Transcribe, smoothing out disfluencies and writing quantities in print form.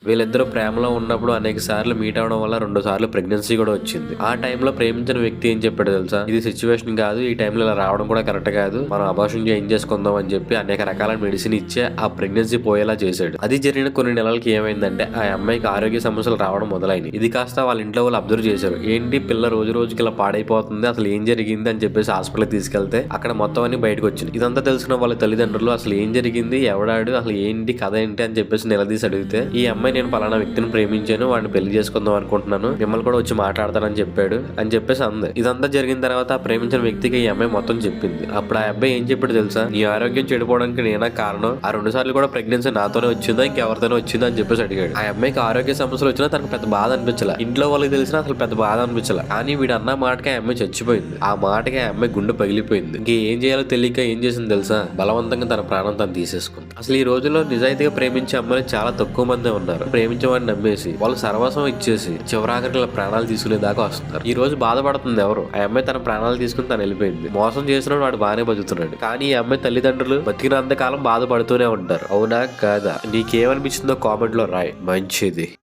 వీళ్ళిద్దరూ ప్రేమలో ఉన్నప్పుడు అనేక సార్లు మీట్ అవడం వల్ల 2 సార్లు ప్రెగ్నెన్సీ కూడా వచ్చింది. ఆ టైంలో ప్రేమించిన వ్యక్తి ఏం చెప్పాడు తెలుసా? ఇది సిచ్యువేషన్ కాదు, ఈ టైంలో ఇలా రావడం కూడా కరెక్ట్ కాదు, మనం అబార్షన్ చేసుకుందాం అని చెప్పి అనేక రకాల మెడిసిన్ ఇచ్చే ఆ ప్రెగ్నెన్సీ పోయేలా చేశాడు. అది జరిగిన కొన్ని నెలలకి ఏమైందంటే ఆ అమ్మాయికి ఆరోగ్య సమస్యలు రావడం మొదలైనవి. ఇది కాస్త వాళ్ళ ఇంట్లో వాళ్ళు అబ్జర్వ్ చేశారు. ఏంటి పిల్ల రోజు రోజుకి ఇలా పాడైపోతుంది, అసలు ఏం జరిగింది అని చెప్పేసి హాస్పిటల్కి తీసుకెళ్తే అక్కడ మొత్తం అన్ని బయటకు వచ్చింది. ఇదంతా తెలుసుకున్న వాళ్ళ తల్లిదండ్రులు అసలు ఏం జరిగింది, ఎవడాడు, అసలు ఏంటి కథ ఏంటి అని చెప్పేసి నిలదీసి అడిగితే ఈ అమ్మాయి నేను పలానా వ్యక్తిని ప్రేమించాను, వాడిని పెళ్లి చేసుకుందాం అనుకుంటున్నాను, మిమ్మల్ని కూడా వచ్చి మాట్లాడతానని చెప్పాడు అని చెప్పేసి అంది. ఇదంతా జరిగిన తర్వాత ఆ ప్రేమించిన వ్యక్తికి ఈ అమ్మాయి మొత్తం చెప్పింది. అప్పుడు ఆ అబ్బాయి ఏం చెప్పాడు తెలుసా? నీ ఆరోగ్యం చెడిపోవడానికి నేనా కారణం, ఆ 2 సార్లు కూడా ప్రెగ్నెన్సీ నాతోనే వచ్చిందా ఇంకెవరితోనే వచ్చిందా అని చెప్పేసి అడిగాడు. ఆ అమ్మాయికి ఆరోగ్య సమస్యలు వచ్చినా తనకు పెద్ద బాధ అనిపించలే, ఇంట్లో వాళ్ళకి తెలిసినా అసలు పెద్ద బాధ అనిపించలే. కానీ వీడు అన్న మాటకి ఆ అమ్మాయి చచ్చిపోయింది. ఆ మాటకి ఆ అమ్మాయి గుండె పగిలిపోయింది. ఇంక ఏం చేయాలో తెలియక ఏం చేసింది తెలుసా? బలవంతంగా తన ప్రాణం తను తీసేసుకుంది. అసలు ఈ రోజుల్లో నిజాయితీగా ప్రేమించే అమ్మాయిలు చాలా తక్కువ మందే ఉన్నారు. ప్రేమించేవాడిని నమ్మేసి వాళ్ళు సర్వస్వం ఇచ్చేసి చివరాఖరికి ప్రాణాలు తీసుకునే దాకా వస్తున్నారు. ఈ రోజు బాధపడుతుంది ఎవరు? ఆ అమ్మాయి తన ప్రాణాలు తీసుకుని తను వెళ్ళిపోయింది. మోసం చేసినప్పుడు వాడు బాగానే బతుకుతున్నాడు. కానీ ఈ అమ్మాయి తల్లిదండ్రులు బతికినంత కాలం బాధపడుతూనే ఉంటారు. అవునా కాదా? నీకేమనిపించిందో కామెంట్ లో రాయి. మంచిది.